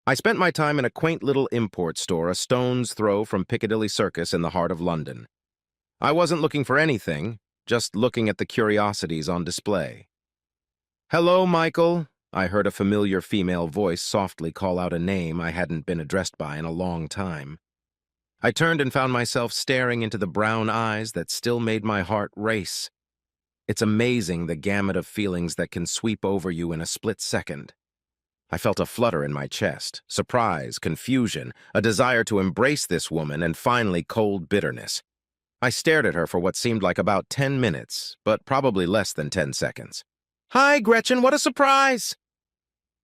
I spent my time in a quaint little import store a stone's throw from Piccadilly Circus in the heart of London. I wasn't looking for anything, just looking at the curiosities on display. "Hello, Michael," I heard a familiar female voice softly call out a name I hadn't been addressed by in a long time. I turned and found myself staring into the brown eyes that still made my heart race. It's amazing the gamut of feelings that can sweep over you in a split second. I felt a flutter in my chest, surprise, confusion, a desire to embrace this woman, and finally cold bitterness. I stared at her for what seemed like about 10 minutes, but probably less than 10 seconds. "Hi, Gretchen, what a surprise!"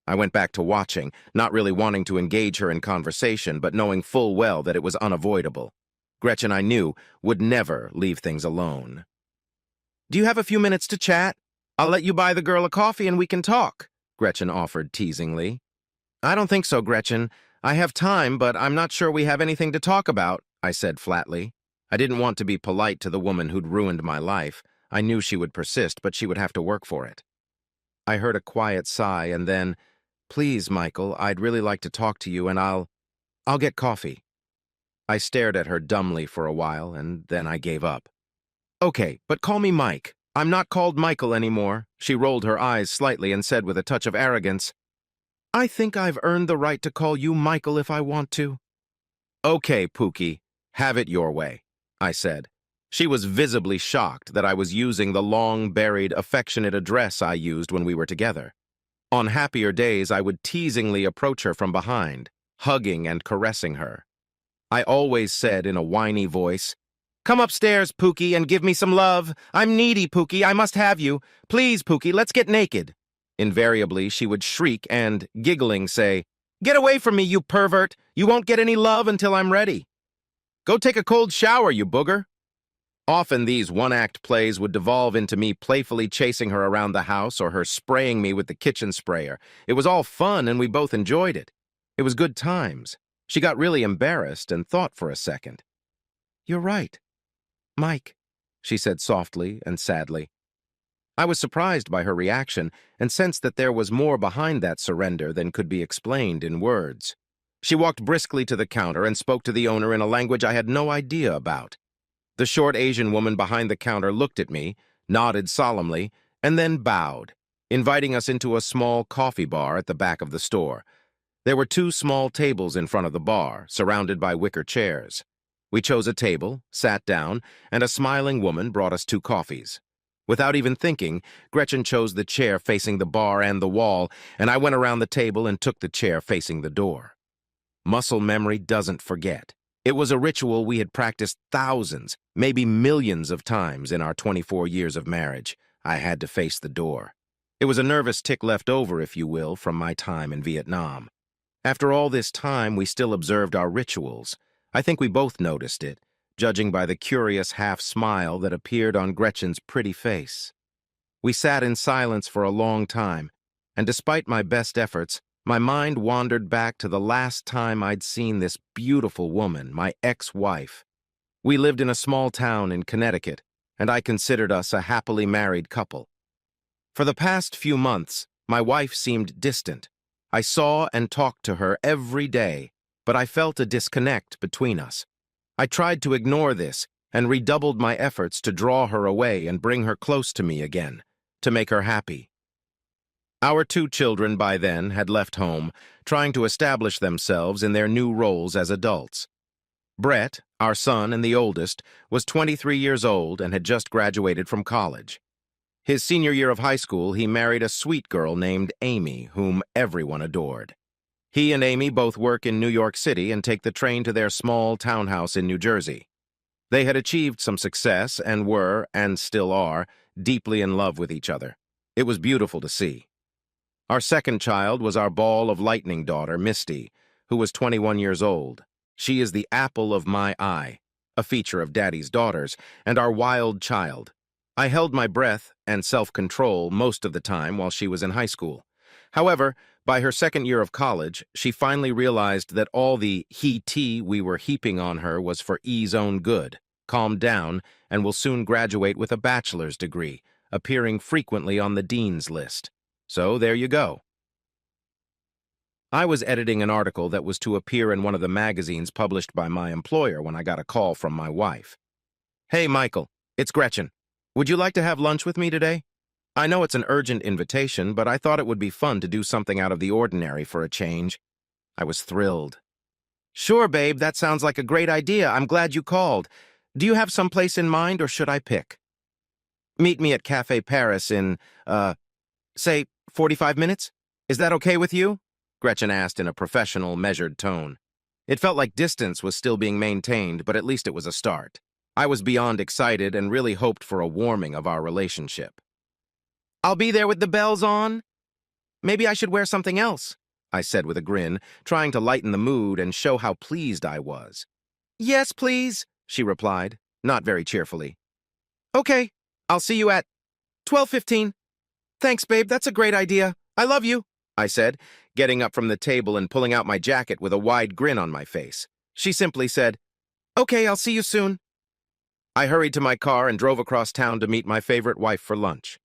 I went back to watching, not really wanting to engage her in conversation, but knowing full well that it was unavoidable. Gretchen, I knew, would never leave things alone. "Do you have a few minutes to chat? I'll let you buy the girl a coffee and we can talk," Gretchen offered teasingly. "I don't think so, Gretchen. I have time, but I'm not sure we have anything to talk about," I said flatly. I didn't want to be polite to the woman who'd ruined my life. I knew she would persist, but she would have to work for it. I heard a quiet sigh and then, "Please, Michael, I'd really like to talk to you and I'll get coffee." I stared at her dumbly for a while and then I gave up. "Okay, but call me Mike. I'm not called Michael anymore." She rolled her eyes slightly and said with a touch of arrogance, "I think I've earned the right to call you Michael if I want to." "Okay, Pookie, have it your way," I said. She was visibly shocked that I was using the long-buried, affectionate address I used when we were together. On happier days, I would teasingly approach her from behind, hugging and caressing her. I always said in a whiny voice, "Come upstairs, Pookie, and give me some love. I'm needy, Pookie. I must have you. Please, Pookie, let's get naked." Invariably, she would shriek and, giggling, say, "Get away from me, you pervert. You won't get any love until I'm ready. Go take a cold shower, you booger." Often these one-act plays would devolve into me playfully chasing her around the house or her spraying me with the kitchen sprayer. It was all fun and we both enjoyed it. It was good times. She got really embarrassed and thought for a second. "You're right, Mike," she said softly and sadly. I was surprised by her reaction and sensed that there was more behind that surrender than could be explained in words. She walked briskly to the counter and spoke to the owner in a language I had no idea about. The short Asian woman behind the counter looked at me, nodded solemnly, and then bowed, inviting us into a small coffee bar at the back of the store. There were 2 small tables in front of the bar, surrounded by wicker chairs. We chose a table, sat down, and a smiling woman brought us 2 coffees. Without even thinking, Gretchen chose the chair facing the bar and the wall, and I went around the table and took the chair facing the door. Muscle memory doesn't forget. It was a ritual we had practiced thousands, maybe millions of times in our 24 years of marriage. I had to face the door. It was a nervous tick left over, if you will, from my time in Vietnam. After all this time, we still observed our rituals. I think we both noticed it, judging by the curious half-smile that appeared on Gretchen's pretty face. We sat in silence for a long time, and despite my best efforts, my mind wandered back to the last time I'd seen this beautiful woman, my ex-wife. We lived in a small town in Connecticut, and I considered us a happily married couple. For the past few months, my wife seemed distant. I saw and talked to her every day, but I felt a disconnect between us. I tried to ignore this and redoubled my efforts to draw her away and bring her close to me again, to make her happy. Our 2 children by then had left home, trying to establish themselves in their new roles as adults. Brett, our son and the oldest, was 23 years old and had just graduated from college. His senior year of high school, he married a sweet girl named Amy, whom everyone adored. He and Amy both work in New York City and take the train to their small townhouse in New Jersey. They had achieved some success and were, and still are, deeply in love with each other. It was beautiful to see. Our second child was our ball of lightning daughter, Misty, who was 21 years old. She is the apple of my eye, a feature of Daddy's daughters, and our wild child. I held my breath and self-control most of the time while she was in high school. However, by her second year of college, she finally realized that all the he-tea we were heaping on her was for E's own good, calmed down, and will soon graduate with a bachelor's degree, appearing frequently on the dean's list. So there you go. I was editing an article that was to appear in one of the magazines published by my employer when I got a call from my wife. "Hey, Michael, it's Gretchen. Would you like to have lunch with me today? I know it's an urgent invitation, but I thought it would be fun to do something out of the ordinary for a change." I was thrilled. "Sure, babe, that sounds like a great idea. I'm glad you called. Do you have some place in mind, or should I pick?" "Meet me at Cafe Paris in, say, 45 minutes? Is that okay with you?" Gretchen asked in a professional, measured tone. It felt like distance was still being maintained, but at least it was a start. I was beyond excited and really hoped for a warming of our relationship. "I'll be there with the bells on. Maybe I should wear something else," I said with a grin, trying to lighten the mood and show how pleased I was. "Yes, please," she replied, not very cheerfully. "Okay, I'll see you at 12:15. "Thanks, babe, that's a great idea. I love you," I said, getting up from the table and pulling out my jacket with a wide grin on my face. She simply said, "Okay, I'll see you soon." I hurried to my car and drove across town to meet my favorite wife for lunch.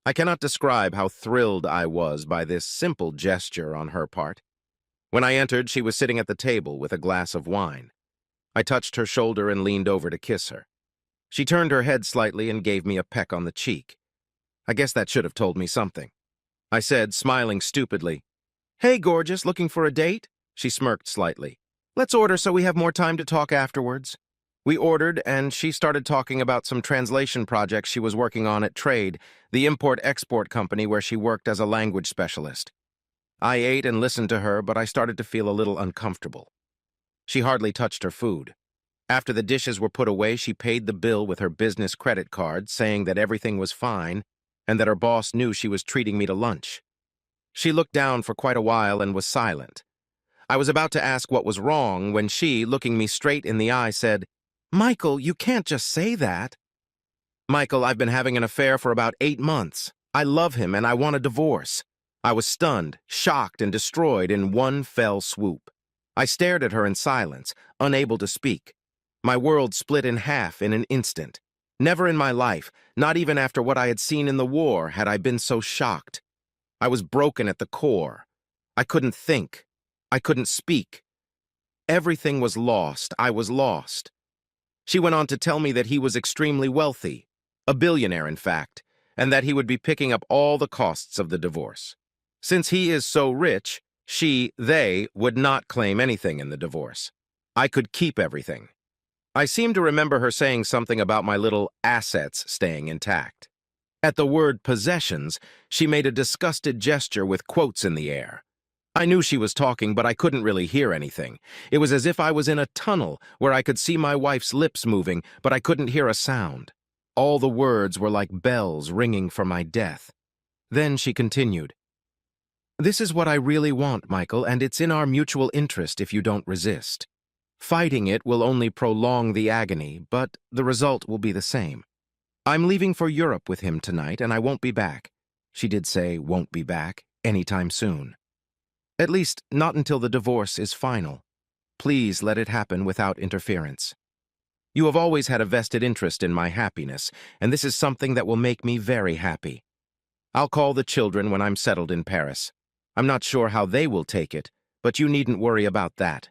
I cannot describe how thrilled I was by this simple gesture on her part. When I entered, she was sitting at the table with a glass of wine. I touched her shoulder and leaned over to kiss her. She turned her head slightly and gave me a peck on the cheek. I guess that should have told me something. I said, smiling stupidly, "Hey, gorgeous, looking for a date?" She smirked slightly. "Let's order so we have more time to talk afterwards." We ordered, and she started talking about some translation projects she was working on at Trade, the import-export company where she worked as a language specialist. I ate and listened to her, but I started to feel a little uncomfortable. She hardly touched her food. After the dishes were put away, she paid the bill with her business credit card, saying that everything was fine and that her boss knew she was treating me to lunch. She looked down for quite a while and was silent. I was about to ask what was wrong when she, looking me straight in the eye, said, "Michael, you can't just say that." "Michael, I've been having an affair for about 8 months. I love him and I want a divorce." I was stunned, shocked, and destroyed in one fell swoop. I stared at her in silence, unable to speak. My world split in half in an instant. Never in my life, not even after what I had seen in the war, had I been so shocked. I was broken at the core. I couldn't think. I couldn't speak. Everything was lost. I was lost. She went on to tell me that he was extremely wealthy, a billionaire in fact, and that he would be picking up all the costs of the divorce. Since he is so rich, they would not claim anything in the divorce. I could keep everything. I seem to remember her saying something about my little assets staying intact. At the word possessions, she made a disgusted gesture with quotes in the air. I knew she was talking, but I couldn't really hear anything. It was as if I was in a tunnel where I could see my wife's lips moving, but I couldn't hear a sound. All the words were like bells ringing for my death. Then she continued, "This is what I really want, Michael, and it's in our mutual interest if you don't resist. Fighting it will only prolong the agony, but the result will be the same. I'm leaving for Europe with him tonight, and I won't be back." She did say won't be back anytime soon. "At least, not until the divorce is final. Please let it happen without interference. You have always had a vested interest in my happiness, and this is something that will make me very happy. I'll call the children when I'm settled in Paris. I'm not sure how they will take it, but you needn't worry about that."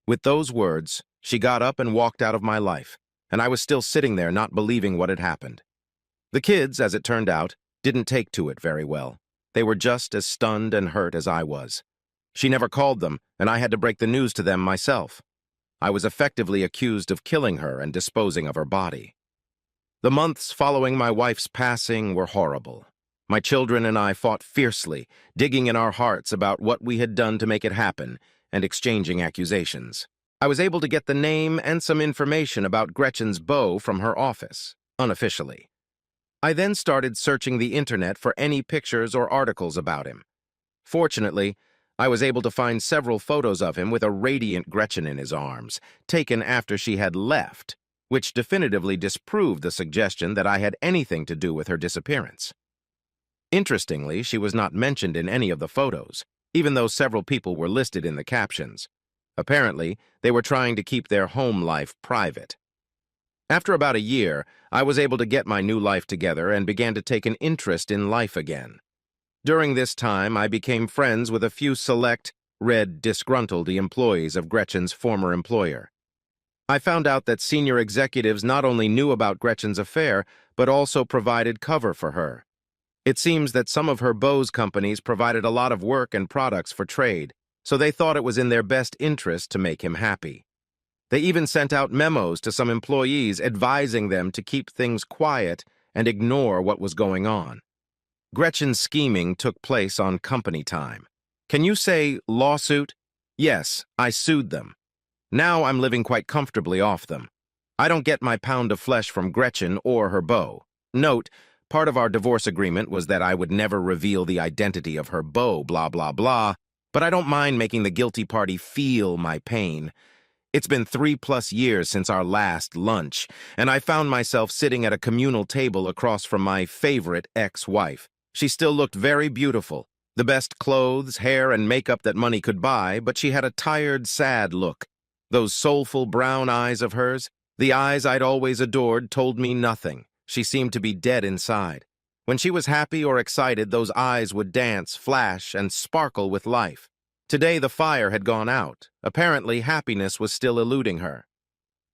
With those words, she got up and walked out of my life, and I was still sitting there not believing what had happened. The kids, as it turned out, didn't take to it very well. They were just as stunned and hurt as I was. She never called them, and I had to break the news to them myself. I was effectively accused of killing her and disposing of her body. The months following my wife's passing were horrible. My children and I fought fiercely, digging in our hearts about what we had done to make it happen, and exchanging accusations. I was able to get the name and some information about Gretchen's beau from her office, unofficially. I then started searching the internet for any pictures or articles about him. Fortunately, I was able to find several photos of him with a radiant Gretchen in his arms, taken after she had left, which definitively disproved the suggestion that I had anything to do with her disappearance. Interestingly, she was not mentioned in any of the photos, even though several people were listed in the captions. Apparently, they were trying to keep their home life private. After about a year, I was able to get my new life together and began to take an interest in life again. During this time, I became friends with a few select, red, disgruntled employees of Gretchen's former employer. I found out that senior executives not only knew about Gretchen's affair, but also provided cover for her. It seems that some of her Bose companies provided a lot of work and products for trade, so they thought it was in their best interest to make him happy. They even sent out memos to some employees advising them to keep things quiet and ignore what was going on. Gretchen's scheming took place on company time. Can you say lawsuit? Yes, I sued them. Now I'm living quite comfortably off them. I don't get my pound of flesh from Gretchen or her beau. Note, part of our divorce agreement was that I would never reveal the identity of her beau, blah, blah, blah, but I don't mind making the guilty party feel my pain. It's been 3+ years since our last lunch, and I found myself sitting at a communal table across from my favorite ex-wife. She still looked very beautiful, the best clothes, hair, and makeup that money could buy, but she had a tired, sad look. Those soulful brown eyes of hers, the eyes I'd always adored, told me nothing. She seemed to be dead inside. When she was happy or excited, those eyes would dance, flash, and sparkle with life. Today the fire had gone out. Apparently, happiness was still eluding her.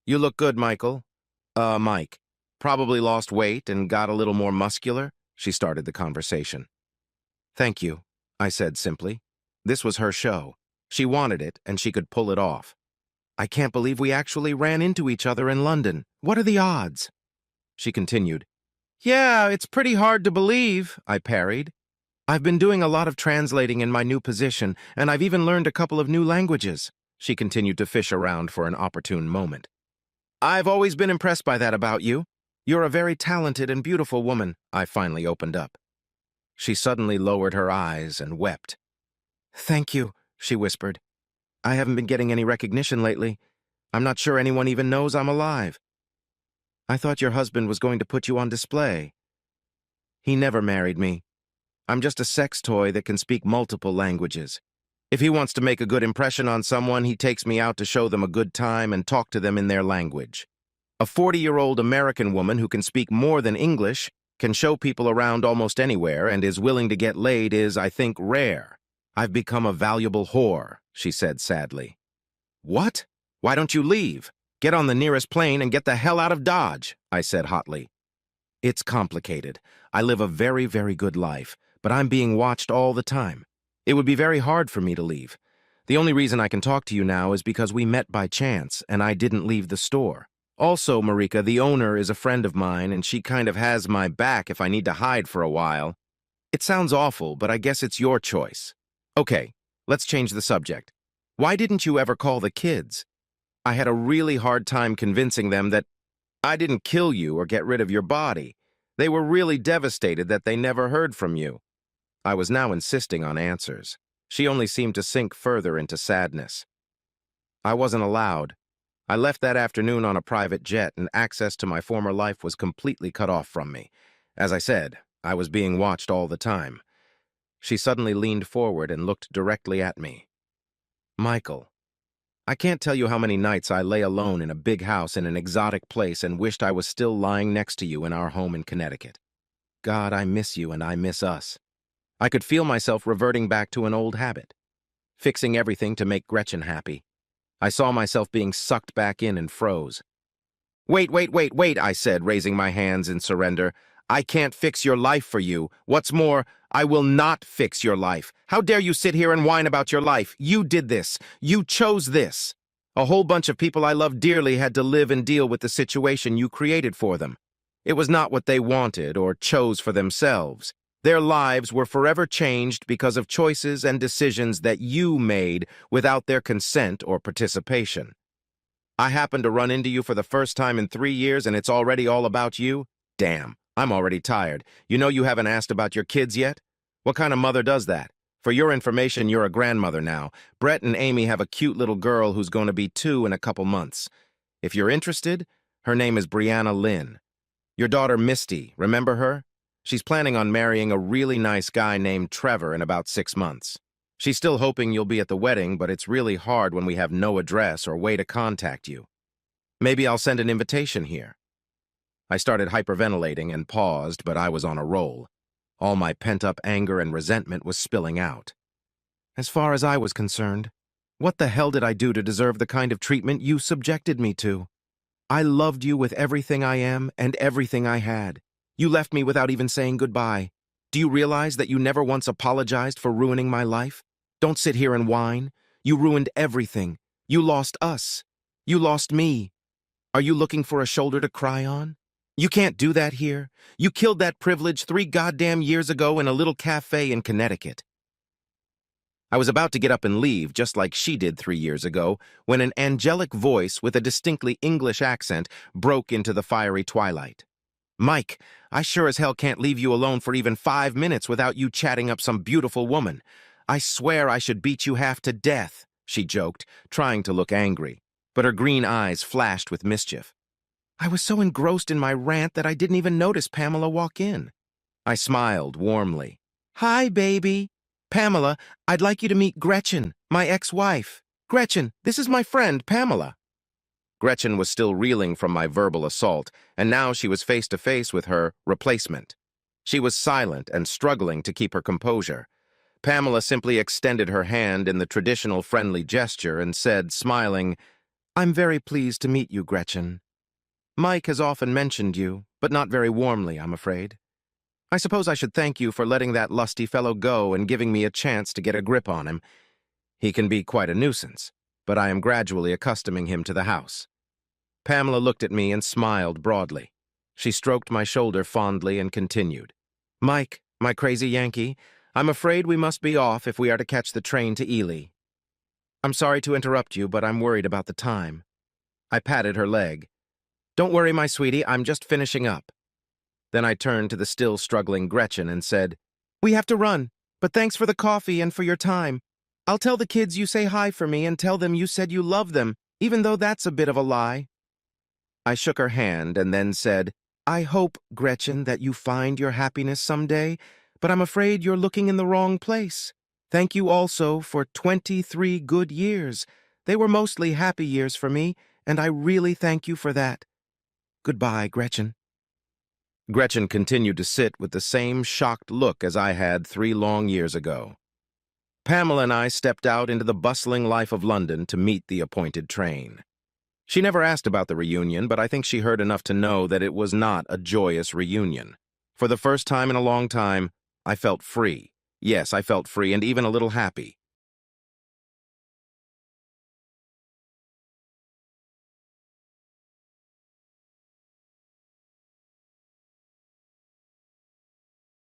You look good, Michael. Mike. Probably lost weight and got a little more muscular, she started the conversation. Thank you, I said simply. This was her show. She wanted it, and she could pull it off. I can't believe we actually ran into each other in London. What are the odds? She continued. Yeah, it's pretty hard to believe, I parried. I've been doing a lot of translating in my new position, and I've even learned a couple of new languages. She continued to fish around for an opportune moment. I've always been impressed by that about you. You're a very talented and beautiful woman, I finally opened up. She suddenly lowered her eyes and wept. Thank you, she whispered. I haven't been getting any recognition lately. I'm not sure anyone even knows I'm alive. I thought your husband was going to put you on display. He never married me. I'm just a sex toy that can speak multiple languages. If he wants to make a good impression on someone, he takes me out to show them a good time and talk to them in their language. A 40-year-old American woman who can speak more than English, can show people around almost anywhere, and is willing to get laid is, I think, rare. I've become a valuable whore, she said sadly. What? Why don't you leave? Get on the nearest plane and get the hell out of Dodge, I said hotly. It's complicated. I live a very, very good life, but I'm being watched all the time. It would be very hard for me to leave. The only reason I can talk to you now is because we met by chance, and I didn't leave the store. Also, Marika, the owner is a friend of mine, and she kind of has my back if I need to hide for a while. It sounds awful, but I guess it's your choice. Okay, let's change the subject. Why didn't you ever call the kids? I had a really hard time convincing them that I didn't kill you or get rid of your body. They were really devastated that they never heard from you. I was now insisting on answers. She only seemed to sink further into sadness. I wasn't allowed. I left that afternoon on a private jet, and access to my former life was completely cut off from me. As I said, I was being watched all the time. She suddenly leaned forward and looked directly at me. Michael, I can't tell you how many nights I lay alone in a big house in an exotic place and wished I was still lying next to you in our home in Connecticut. God, I miss you and I miss us. I could feel myself reverting back to an old habit, fixing everything to make Gretchen happy. I saw myself being sucked back in and froze. Wait, I said, raising my hands in surrender. I can't fix your life for you. What's more, I will not fix your life. How dare you sit here and whine about your life? You did this. You chose this. A whole bunch of people I love dearly had to live and deal with the situation you created for them. It was not what they wanted or chose for themselves. Their lives were forever changed because of choices and decisions that you made without their consent or participation. I happened to run into you for the first time in 3 years and it's already all about you? Damn, I'm already tired. You know you haven't asked about your kids yet? What kind of mother does that? For your information, you're a grandmother now. Brett and Amy have a cute little girl who's going to be 2 in a couple months. If you're interested, her name is Brianna Lynn. Your daughter Misty, remember her? She's planning on marrying a really nice guy named Trevor in about 6 months. She's still hoping you'll be at the wedding, but it's really hard when we have no address or way to contact you. Maybe I'll send an invitation here. I started hyperventilating and paused, but I was on a roll. All my pent-up anger and resentment was spilling out. As far as I was concerned, what the hell did I do to deserve the kind of treatment you subjected me to? I loved you with everything I am and everything I had. You left me without even saying goodbye. Do you realize that you never once apologized for ruining my life? Don't sit here and whine. You ruined everything. You lost us. You lost me. Are you looking for a shoulder to cry on? You can't do that here. You killed that privilege 3 goddamn years ago in a little cafe in Connecticut. I was about to get up and leave, just like she did 3 years ago, when an angelic voice with a distinctly English accent broke into the fiery twilight. Mike, I sure as hell can't leave you alone for even 5 minutes without you chatting up some beautiful woman. I swear I should beat you half to death, she joked, trying to look angry, but her green eyes flashed with mischief. I was so engrossed in my rant that I didn't even notice Pamela walk in. I smiled warmly. Hi, baby. Pamela, I'd like you to meet Gretchen, my ex-wife. Gretchen, this is my friend, Pamela. Gretchen was still reeling from my verbal assault, and now she was face to face with her replacement. She was silent and struggling to keep her composure. Pamela simply extended her hand in the traditional friendly gesture and said, smiling, I'm very pleased to meet you, Gretchen. Mike has often mentioned you, but not very warmly, I'm afraid. I suppose I should thank you for letting that lusty fellow go and giving me a chance to get a grip on him. He can be quite a nuisance, but I am gradually accustoming him to the house. Pamela looked at me and smiled broadly. She stroked my shoulder fondly and continued. Mike, my crazy Yankee, I'm afraid we must be off if we are to catch the train to Ely. I'm sorry to interrupt you, but I'm worried about the time. I patted her leg. Don't worry, my sweetie, I'm just finishing up. Then I turned to the still struggling Gretchen and said, We have to run, but thanks for the coffee and for your time. I'll tell the kids you say hi for me and tell them you said you love them, even though that's a bit of a lie. I shook her hand and then said, I hope, Gretchen, that you find your happiness someday, but I'm afraid you're looking in the wrong place. Thank you also for 23 good years. They were mostly happy years for me, and I really thank you for that. Goodbye, Gretchen. Gretchen continued to sit with the same shocked look as I had 3 long years ago. Pamela and I stepped out into the bustling life of London to meet the appointed train. She never asked about the reunion, but I think she heard enough to know that it was not a joyous reunion. For the first time in a long time, I felt free. Yes, I felt free and even a little happy.